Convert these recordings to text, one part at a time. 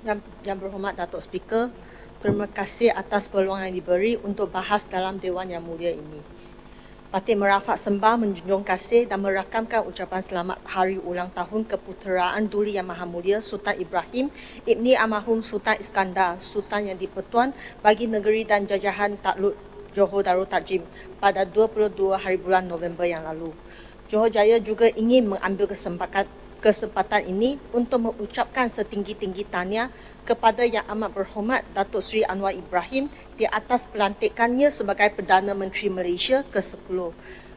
Yang berhormat Datuk Speaker, terima kasih atas peluang yang diberi untuk bahas dalam Dewan Yang Mulia ini. Patut merafak sembah, menjunjung kasih dan merakamkan ucapan selamat hari ulang tahun keputeraan Duli Yang Maha Mulia Sultan Ibrahim Ibni Almarhum Sultan Iskandar, Sultan yang di-Pertuan bagi negeri dan jajahan Takluk Johor Darul Takjim pada 22 hari bulan November yang lalu. Johor Jaya juga ingin mengambil kesempatan ini untuk mengucapkan setinggi-tinggi tahniah kepada Yang Amat Berhormat Datuk Seri Anwar Ibrahim di atas pelantikannya sebagai Perdana Menteri Malaysia ke-10,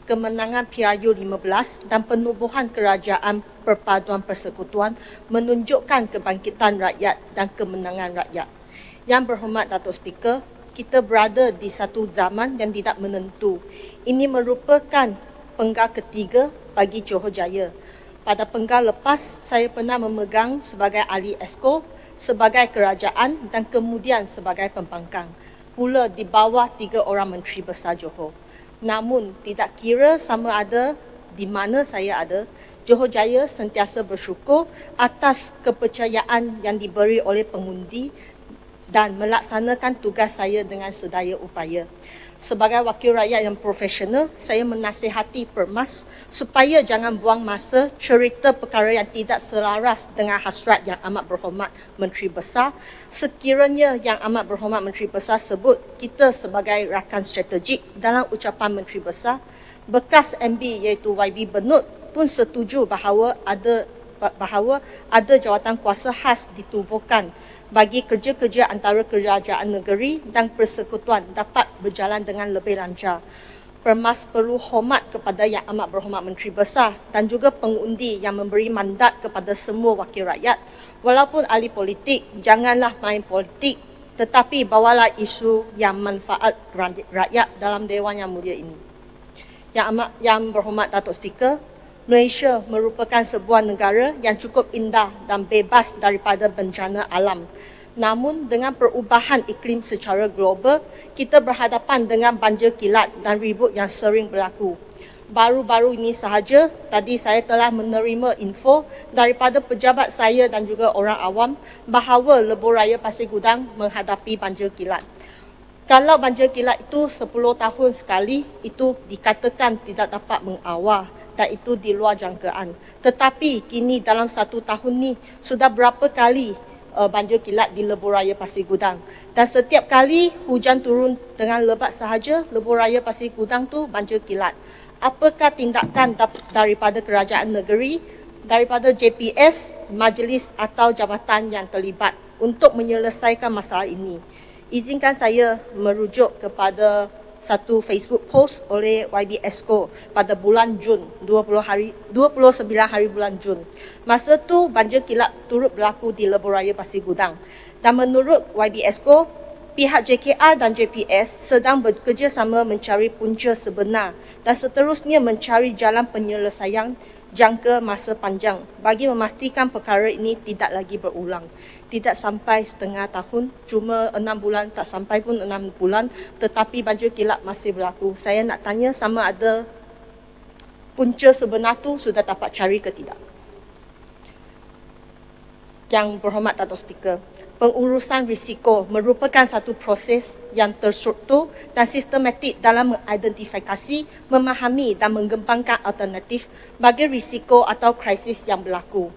kemenangan PRU 15 dan penubuhan Kerajaan Perpaduan Persekutuan menunjukkan kebangkitan rakyat dan kemenangan rakyat. Yang Berhormat Datuk Speaker, kita berada di satu zaman yang tidak menentu. Ini merupakan penggal ketiga bagi Johor Jaya. Pada penggal lepas, saya pernah memegang sebagai ahli Exco, sebagai kerajaan dan kemudian sebagai pembangkang. Pula di bawah 3 orang Menteri Besar Johor. Namun, tidak kira sama ada di mana saya ada, Johor Jaya sentiasa bersyukur atas kepercayaan yang diberi oleh pengundi dan melaksanakan tugas saya dengan sedaya upaya. Sebagai wakil rakyat yang profesional, saya menasihati Permas supaya jangan buang masa cerita perkara yang tidak selaras dengan hasrat Yang Amat Berhormat Menteri Besar. Sekiranya Yang Amat Berhormat Menteri Besar sebut kita sebagai rakan strategik dalam ucapan Menteri Besar, bekas MB iaitu YB Benut pun setuju bahawa ada jawatan kuasa khas ditubuhkan bagi kerja-kerja antara kerajaan negeri dan persekutuan dapat berjalan dengan lebih lancar. Permas perlu hormat kepada Yang Amat Berhormat Menteri Besar dan juga pengundi yang memberi mandat kepada semua wakil rakyat. Walaupun ahli politik, janganlah main politik, tetapi bawalah isu yang manfaat rakyat dalam Dewan Yang Mulia ini. Yang Berhormat Datuk Speaker, Malaysia merupakan sebuah negara yang cukup indah dan bebas daripada bencana alam. Namun dengan perubahan iklim secara global, kita berhadapan dengan banjir kilat dan ribut yang sering berlaku. Baru-baru ini sahaja, tadi saya telah menerima info daripada pejabat saya dan juga orang awam bahawa Lebuh Raya Pasir Gudang menghadapi banjir kilat. Kalau banjir kilat itu 10 tahun sekali, itu dikatakan tidak dapat mengawal dan itu di luar jangkaan. Tetapi kini dalam 1 tahun ni sudah berapa kali banjir kilat di Lebuh Raya Pasir Gudang. Dan setiap kali hujan turun dengan lebat sahaja, Lebuh Raya Pasir Gudang tu banjir kilat. Apakah tindakan daripada kerajaan negeri, daripada JPS, majlis atau jabatan yang terlibat untuk menyelesaikan masalah ini? Izinkan saya merujuk kepada satu Facebook post oleh YB Exco pada bulan Jun, 29 hari bulan Jun. Masa tu banjir kilat turut berlaku di Lebuh Raya Pasir Gudang. Dan menurut YB Exco, pihak JKR dan JPS sedang bekerjasama mencari punca sebenar dan seterusnya mencari jalan penyelesaian jangka masa panjang bagi memastikan perkara ini tidak lagi berulang. Tidak sampai setengah tahun, cuma 6 bulan, tak sampai pun 6 bulan, tetapi banjir kilat masih berlaku. Saya nak tanya sama ada punca sebenar tu sudah dapat cari ke tidak? Yang Berhormat Datuk Speaker, pengurusan risiko merupakan satu proses yang terstruktur dan sistematik dalam mengidentifikasi, memahami dan mengembangkan alternatif bagi risiko atau krisis yang berlaku.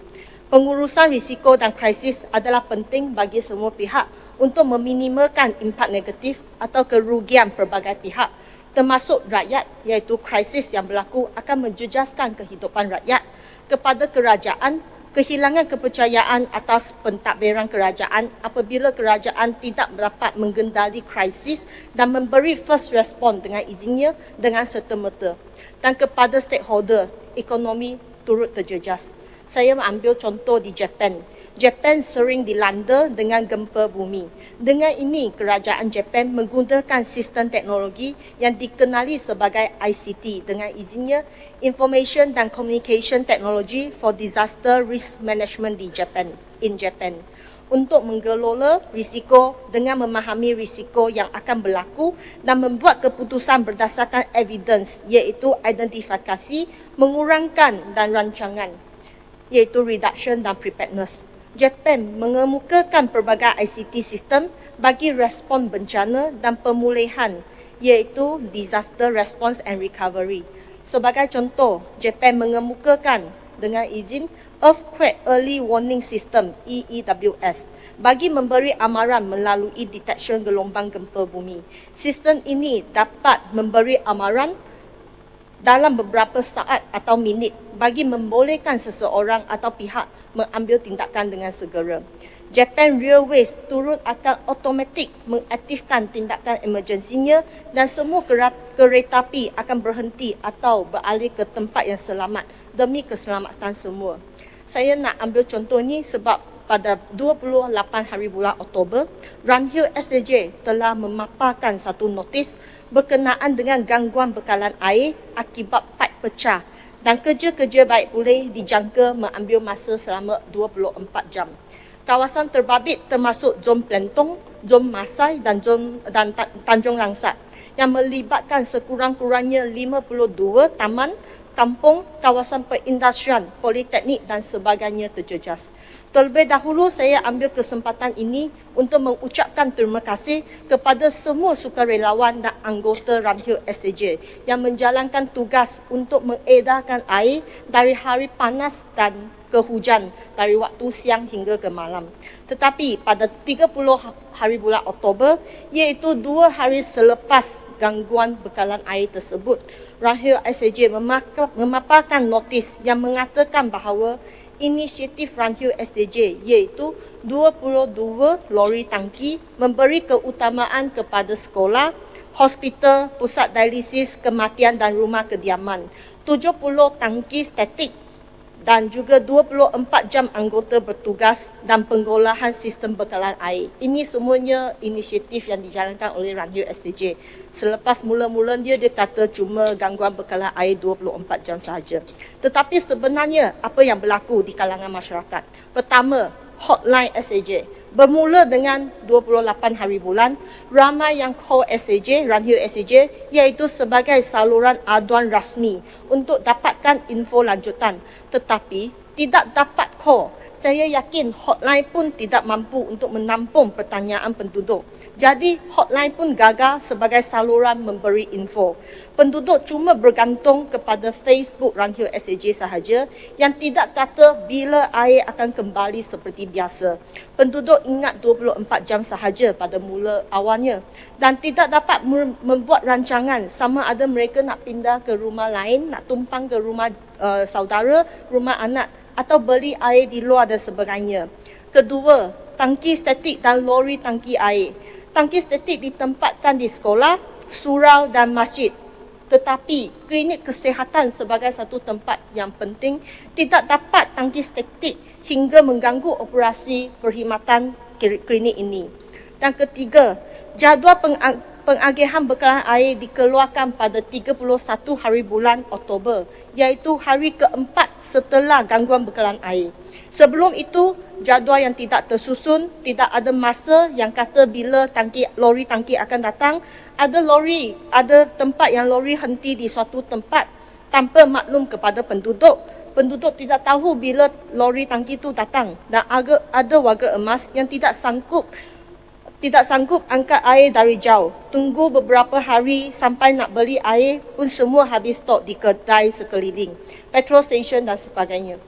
Pengurusan risiko dan krisis adalah penting bagi semua pihak untuk meminimalkan impak negatif atau kerugian pelbagai pihak, termasuk rakyat, iaitu krisis yang berlaku akan menjejaskan kehidupan rakyat kepada kerajaan, kehilangan kepercayaan atas pentadbiran kerajaan apabila kerajaan tidak dapat mengendali krisis dan memberi first response dengan izinnya dengan serta-merta, dan kepada stakeholder, ekonomi turut terjejas. Saya mengambil contoh di Jepun. Jepun sering dilanda dengan gempa bumi. Dengan ini, kerajaan Jepun menggunakan sistem teknologi yang dikenali sebagai ICT dengan izinnya Information and Communication Technology for Disaster Risk Management in Japan untuk mengelola risiko dengan memahami risiko yang akan berlaku dan membuat keputusan berdasarkan evidence, iaitu identifikasi, mengurangkan dan rancangan, iaitu reduction dan preparedness. Japan mengemukakan pelbagai ICT sistem bagi respon bencana dan pemulihan, iaitu Disaster Response and Recovery. Sebagai contoh, Japan mengemukakan dengan izin Earthquake Early Warning System EEWS bagi memberi amaran melalui detection gelombang gempa bumi. Sistem ini dapat memberi amaran dalam beberapa saat atau minit bagi membolehkan seseorang atau pihak mengambil tindakan dengan segera. Japan Railways turut akan automatik mengaktifkan tindakan emergensinya dan semua kereta api akan berhenti atau beralih ke tempat yang selamat demi keselamatan semua. Saya nak ambil contoh ni sebab pada 28 hari bulan Oktober, Ranhill SAJ telah memaparkan satu notis berkenaan dengan gangguan bekalan air akibat paip pecah dan kerja-kerja baik pulih dijangka mengambil masa selama 24 jam. Kawasan terbabit termasuk Zon Plentong, Zon Masai dan Tanjung Langsat yang melibatkan sekurang-kurangnya 52 taman, kampung, kawasan perindustrian, politeknik dan sebagainya terjejas. Terlebih dahulu saya ambil kesempatan ini untuk mengucapkan terima kasih kepada semua sukarelawan dan anggota Ranhill SAJ yang menjalankan tugas untuk mengedarkan air dari hari panas dan ke hujan dari waktu siang hingga ke malam. Tetapi pada 30 hari bulan Oktober, iaitu 2 hari selepas gangguan bekalan air tersebut, Ranhill SAJ memaparkan notis yang mengatakan bahawa inisiatif Ranhill SAJ iaitu 22 lori tangki memberi keutamaan kepada sekolah, hospital, pusat dialisis, kematian dan rumah kediaman, 70 tangki statik dan juga 24 jam anggota bertugas dan penggolahan sistem bekalan air. Ini semuanya inisiatif yang dijalankan oleh Ranhill SAJ. Selepas mula-mula dia kata cuma gangguan bekalan air 24 jam sahaja. Tetapi sebenarnya apa yang berlaku di kalangan masyarakat? Pertama, hotline SAJ. Bermula dengan 28 hari bulan, ramai yang call SAJ, Ranhill SAJ, iaitu sebagai saluran aduan rasmi untuk dapatkan info lanjutan. Tetapi tidak dapat call. Saya yakin hotline pun tidak mampu untuk menampung pertanyaan penduduk. Jadi hotline pun gagal sebagai saluran memberi info. Penduduk cuma bergantung kepada Facebook Ranhill SAJ sahaja yang tidak kata bila air akan kembali seperti biasa. Penduduk ingat 24 jam sahaja pada mula awalnya dan tidak dapat membuat rancangan sama ada mereka nak pindah ke rumah lain, nak tumpang ke rumah saudara, rumah anak atau beli air di luar dan sebagainya. Kedua, tangki statik dan lori tangki air. Tangki statik ditempatkan di sekolah, surau dan masjid. Tetapi klinik kesihatan sebagai satu tempat yang penting tidak dapat tangki statik hingga mengganggu operasi perkhidmatan klinik ini. Dan ketiga, jadual pengagihan bekalan air dikeluarkan pada 31 hari bulan Oktober, iaitu hari keempat setelah gangguan bekalan air. Sebelum itu, jadual yang tidak tersusun, tidak ada masa yang kata bila lori tangki akan datang. Ada tempat yang lori henti di suatu tempat tanpa maklum kepada penduduk. Penduduk tidak tahu bila lori tangki itu datang dan ada warga emas yang tidak sanggup angkat air dari jauh. Tunggu beberapa hari sampai nak beli air pun semua habis stok di kedai sekeliling, petrol station dan sebagainya.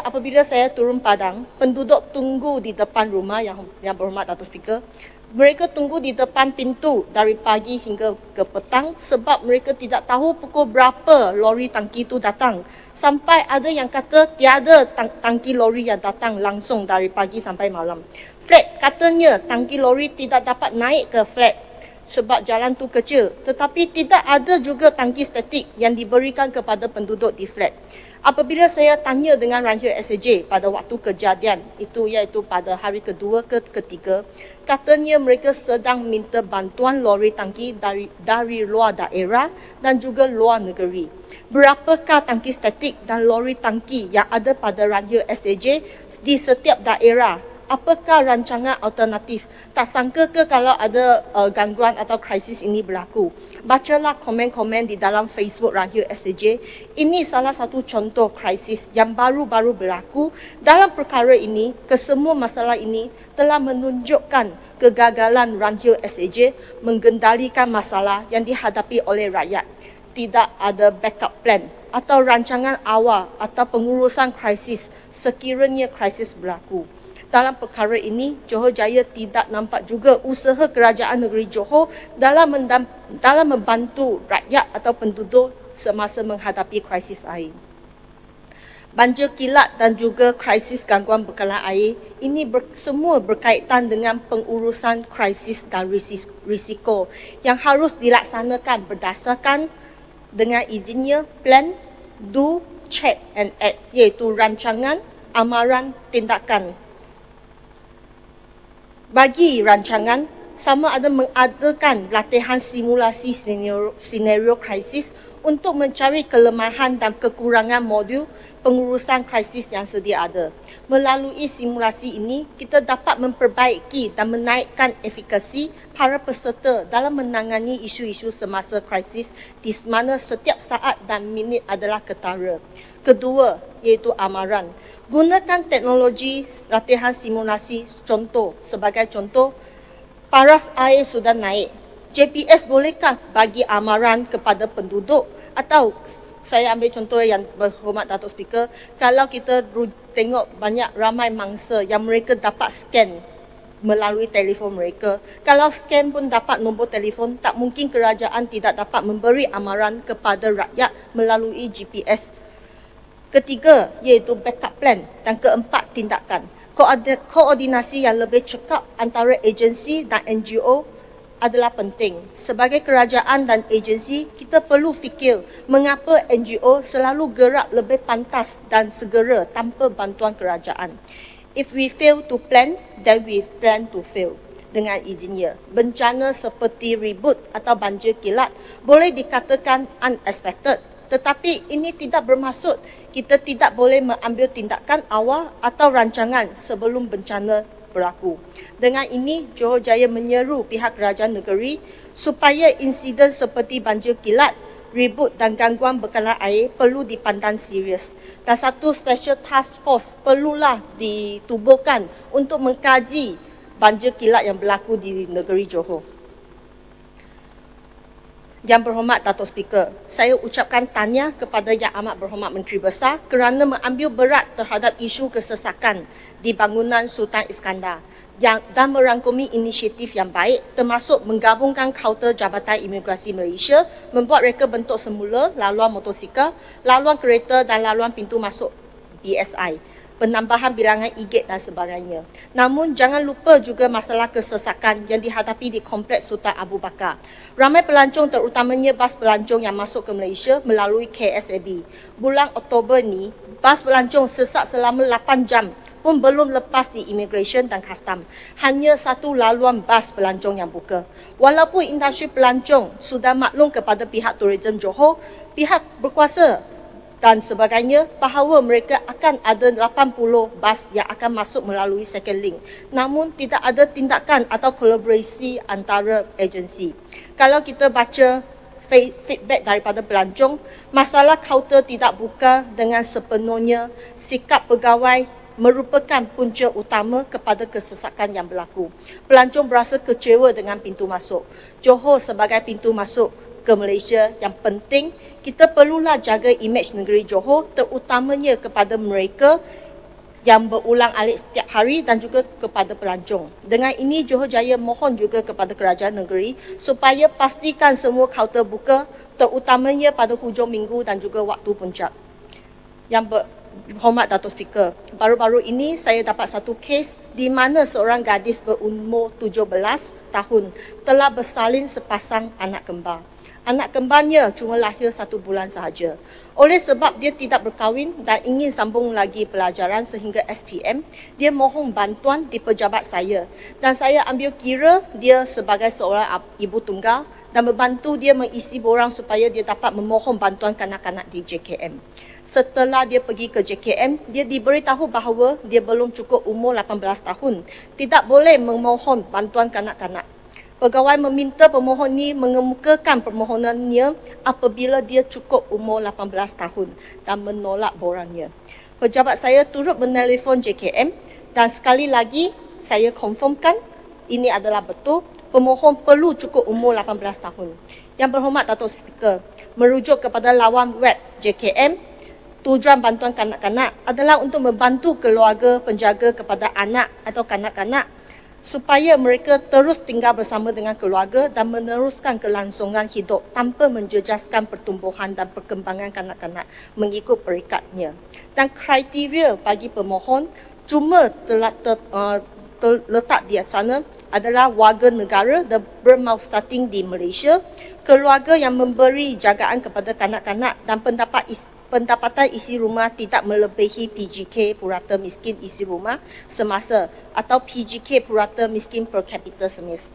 Apabila saya turun padang, penduduk tunggu di depan rumah yang berhormat Datuk Speaker. Mereka tunggu di depan pintu dari pagi hingga ke petang sebab mereka tidak tahu pukul berapa lori tangki itu datang. Sampai ada yang kata tiada tangki lori yang datang langsung dari pagi sampai malam. Flat katanya tangki lori tidak dapat naik ke flat sebab jalan tu kecil. Tetapi tidak ada juga tangki statik yang diberikan kepada penduduk di flat. Apabila saya tanya dengan Ranhill SAJ pada waktu kejadian itu, iaitu pada hari kedua ke ketiga, katanya mereka sedang minta bantuan lori tangki dari luar daerah dan juga luar negeri. Berapakah tangki statik dan lori tangki yang ada pada Ranhill SAJ di setiap daerah? apakah rancangan alternatif? Tak sangka ke kalau ada gangguan atau krisis ini berlaku? Bacalah komen-komen di dalam Facebook Ranhio SAJ. Ini salah satu contoh krisis yang baru-baru berlaku. Dalam perkara ini, kesemua masalah ini telah menunjukkan kegagalan Ranhio SAJ mengendalikan masalah yang dihadapi oleh rakyat. Tidak ada backup plan atau rancangan awal atau pengurusan krisis sekiranya krisis berlaku. Dalam perkara ini, Johor Jaya tidak nampak juga usaha kerajaan negeri Johor dalam membantu rakyat atau penduduk semasa menghadapi krisis air. Banjir kilat dan juga krisis gangguan bekalan air ini semua berkaitan dengan pengurusan krisis dan risiko yang harus dilaksanakan berdasarkan dengan izinnya plan, do, check and act, iaitu rancangan, amaran, tindakan. Bagi rancangan, sama ada mengadakan latihan simulasi senario krisis untuk mencari kelemahan dan kekurangan modul pengurusan krisis yang sedia ada. Melalui simulasi ini, kita dapat memperbaiki dan menaikkan efikasi para peserta dalam menangani isu-isu semasa krisis di mana setiap saat dan minit adalah ketara. Kedua, iaitu amaran. Gunakan teknologi latihan simulasi sebagai contoh, paras air sudah naik. JPS bolehkah bagi amaran kepada penduduk? Atau saya ambil contoh yang berhormat Datuk Speaker, kalau kita tengok banyak ramai mangsa yang mereka dapat scan melalui telefon mereka. Kalau scan pun dapat nombor telefon, tak mungkin kerajaan tidak dapat memberi amaran kepada rakyat melalui GPS. Ketiga, iaitu backup plan. Dan keempat, tindakan. Koordinasi yang lebih cekap antara agensi dan NGO adalah penting. Sebagai kerajaan dan agensi, kita perlu fikir mengapa NGO selalu gerak lebih pantas dan segera tanpa bantuan kerajaan. If we fail to plan, then we plan to fail. Dengan izinnya, bencana seperti ribut atau banjir kilat boleh dikatakan unexpected, tetapi ini tidak bermaksud kita tidak boleh mengambil tindakan awal atau rancangan sebelum bencana berlaku. Dengan ini, Johor Jaya menyeru pihak kerajaan negeri supaya insiden seperti banjir kilat, ribut dan gangguan bekalan air perlu dipandang serius. Dan satu special task force perlulah ditubuhkan untuk mengkaji banjir kilat yang berlaku di negeri Johor. Yang berhormat Datuk Speaker, saya ucapkan tahniah kepada Yang Amat Berhormat Menteri Besar kerana mengambil berat terhadap isu kesesakan di bangunan Sultan Iskandar dan merangkumi inisiatif yang baik termasuk menggabungkan kaunter Jabatan Imigrasi Malaysia, membuat reka bentuk semula laluan motosikal, laluan kereta dan laluan pintu masuk BSI, penambahan bilangan e-gate dan sebagainya. Namun jangan lupa juga masalah kesesakan yang dihadapi di Kompleks Sultan Abu Bakar. Ramai pelancong, terutamanya bas pelancong yang masuk ke Malaysia melalui KSAB. Bulan Oktober ni, bas pelancong sesak selama 8 jam pun belum lepas di Immigration dan Custom. Hanya satu laluan bas pelancong yang buka. Walaupun industri pelancong sudah maklum kepada pihak Tourism Johor, pihak berkuasa dan sebagainya bahawa mereka akan ada 80 bas yang akan masuk melalui second link. Namun tidak ada tindakan atau kolaborasi antara agensi. Kalau kita baca feedback daripada pelancong, masalah kaunter tidak buka dengan sepenuhnya, sikap pegawai merupakan punca utama kepada kesesakan yang berlaku. Pelancong berasa kecewa dengan pintu masuk. Johor sebagai pintu masuk ke Malaysia yang penting, kita perlulah jaga imej negeri Johor, terutamanya kepada mereka yang berulang-alik setiap hari dan juga kepada pelancong. Dengan ini, Johor Jaya mohon juga kepada kerajaan negeri supaya pastikan semua kaunter buka, terutamanya pada hujung minggu dan juga waktu puncak. Yang berhormat Datuk Speaker, baru-baru ini saya dapat satu kes di mana seorang gadis berumur 17 tahun telah bersalin sepasang anak kembar. Anak kembarnya cuma lahir 1 bulan sahaja. Oleh sebab dia tidak berkahwin dan ingin sambung lagi pelajaran sehingga SPM, dia mohon bantuan di pejabat saya. Dan saya ambil kira dia sebagai seorang ibu tunggal dan membantu dia mengisi borang supaya dia dapat memohon bantuan kanak-kanak di JKM. setelah dia pergi ke JKM, dia diberitahu bahawa dia belum cukup umur 18 tahun. Tidak boleh memohon bantuan kanak-kanak. Pegawai meminta pemohon ini mengemukakan permohonannya apabila dia cukup umur 18 tahun dan menolak borangnya. Pejabat saya turut menelefon JKM dan sekali lagi saya confirmkan ini adalah betul. Pemohon perlu cukup umur 18 tahun. Yang berhormat Datuk Speaker, merujuk kepada lawan web JKM, tujuan bantuan kanak-kanak adalah untuk membantu keluarga penjaga kepada anak atau kanak-kanak supaya mereka terus tinggal bersama dengan keluarga dan meneruskan kelangsungan hidup tanpa menjejaskan pertumbuhan dan perkembangan kanak-kanak mengikut peringkatnya. Dan kriteria bagi pemohon cuma terletak di sana adalah warga negara dan bermaustating di Malaysia, keluarga yang memberi jagaan kepada kanak-kanak dan pendapatan isi rumah tidak melebihi PGK purata miskin isi rumah semasa atau PGK purata miskin per capita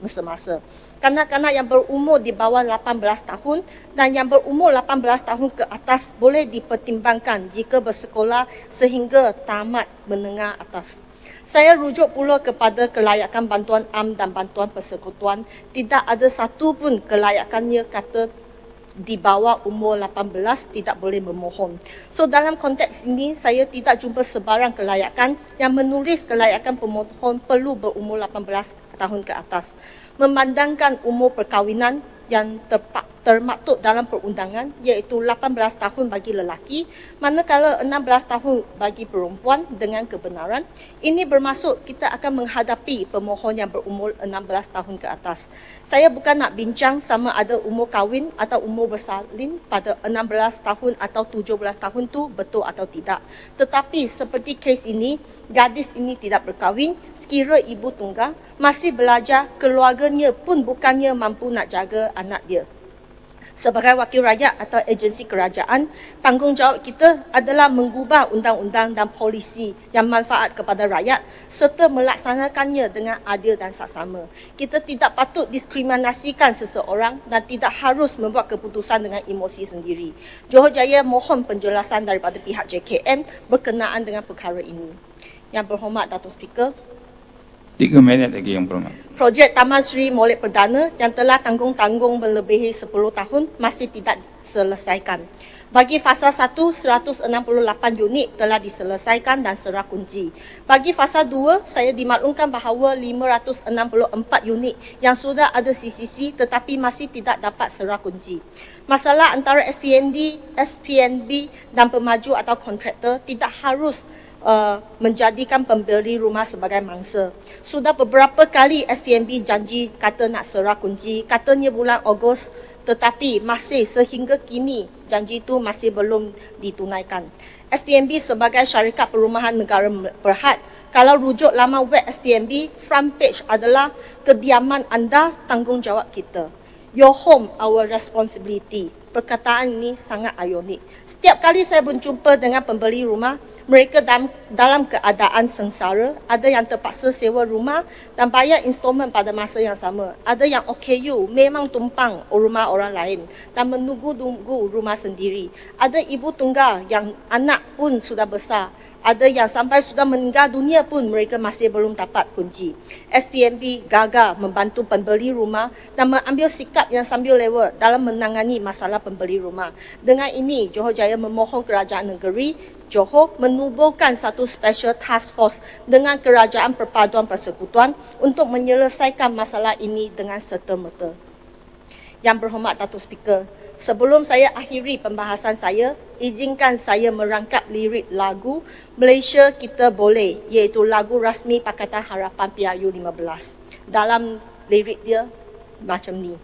semasa. Kanak-kanak yang berumur di bawah 18 tahun dan yang berumur 18 tahun ke atas boleh dipertimbangkan jika bersekolah sehingga tamat menengah atas. Saya rujuk pula kepada kelayakan bantuan am dan bantuan persekutuan. Tidak ada satu pun kelayakannya kata di bawah umur 18 tidak boleh memohon. So dalam konteks ini saya tidak jumpa sebarang kelayakan yang menulis kelayakan pemohon perlu berumur 18 tahun ke atas. Memandangkan umur perkahwinan yang termaktub dalam perundangan iaitu 18 tahun bagi lelaki manakala 16 tahun bagi perempuan dengan kebenaran, ini bermaksud kita akan menghadapi pemohon yang berumur 16 tahun ke atas. Saya bukan nak bincang sama ada umur kahwin atau umur bersalin pada 16 tahun atau 17 tahun tu betul atau tidak. Tetapi seperti kes ini, gadis ini tidak berkahwin, sekira ibu tunggal, masih belajar, keluarganya pun bukannya mampu nak jaga anak dia. Sebagai wakil rakyat atau agensi kerajaan, tanggungjawab kita adalah mengubah undang-undang dan polisi yang manfaat kepada rakyat serta melaksanakannya dengan adil dan saksama. Kita tidak patut diskriminasikan seseorang dan tidak harus membuat keputusan dengan emosi sendiri. Johor Jaya mohon penjelasan daripada pihak JKM berkenaan dengan perkara ini. Yang berhormat Datuk Speaker, 3 minit lagi yang berhormat. projek Taman Sri Molek Perdana yang telah tanggung-tanggung melebihi 10 tahun masih tidak selesaikan. Bagi fasa 1, 168 unit telah diselesaikan dan serah kunci. Bagi fasa 2, saya dimaklumkan bahawa 564 unit yang sudah ada CCC tetapi masih tidak dapat serah kunci. Masalah antara SPNB dan pemaju atau kontraktor tidak harus menjadikan pembeli rumah sebagai mangsa. Sudah beberapa kali SPNB janji kata nak serah kunci, katanya bulan Ogos, tetapi masih sehingga kini janji itu masih belum ditunaikan. SPNB sebagai syarikat perumahan negara Berhad, kalau rujuk laman web SPNB, front page adalah kediaman anda, tanggungjawab kita. Your home, our responsibility. Perkataan ini sangat ironik. Setiap kali saya berjumpa dengan pembeli rumah, mereka dalam keadaan sengsara. Ada yang terpaksa sewa rumah dan bayar installment pada masa yang sama. Ada yang OKU, memang tumpang rumah orang lain dan menunggu-nunggu rumah sendiri. Ada ibu tunggal yang anak pun sudah besar. Ada yang sampai sudah meninggal dunia pun mereka masih belum dapat kunci. SPNB gagal membantu pembeli rumah dan mengambil sikap yang sambil lewat dalam menangani masalah pembeli rumah. Dengan ini, Johor Jaya memohon kerajaan negeri Johor menubuhkan satu special task force dengan Kerajaan Perpaduan Persekutuan untuk menyelesaikan masalah ini dengan serta-merta. Yang berhormat Datuk Speaker, sebelum saya akhiri pembahasan saya, izinkan saya merangkap lirik lagu Malaysia Kita Boleh, iaitu lagu rasmi Pakatan Harapan PRU 15. Dalam lirik dia macam ni.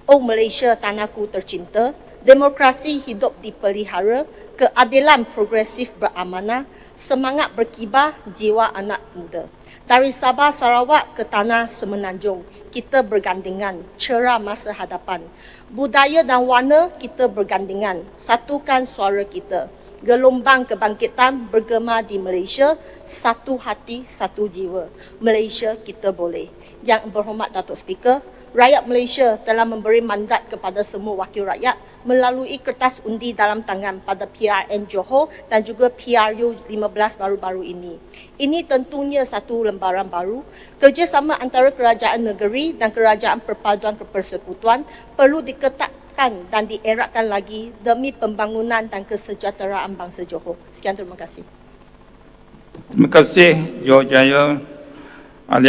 Oh Malaysia tanahku tercinta, demokrasi hidup dipelihara, keadilan progresif beramanah, semangat berkibar jiwa anak muda. Dari Sabah Sarawak ke tanah Semenanjung, kita bergandengan, cerah masa hadapan. Budaya dan warna kita bergandengan, satukan suara kita. Gelombang kebangkitan bergema di Malaysia, satu hati, satu jiwa. Malaysia kita boleh. Yang berhormat Datuk Speaker, rakyat Malaysia telah memberi mandat kepada semua wakil rakyat melalui kertas undi dalam tangan pada PRN Johor dan juga PRU 15 baru-baru ini. Ini tentunya satu lembaran baru. Kerjasama antara kerajaan negeri dan kerajaan perpaduan kepersekutuan perlu diketatkan dan dieratkan lagi demi pembangunan dan kesejahteraan bangsa Johor. Sekian, terima kasih. Terima kasih Johor Jaya. Ahli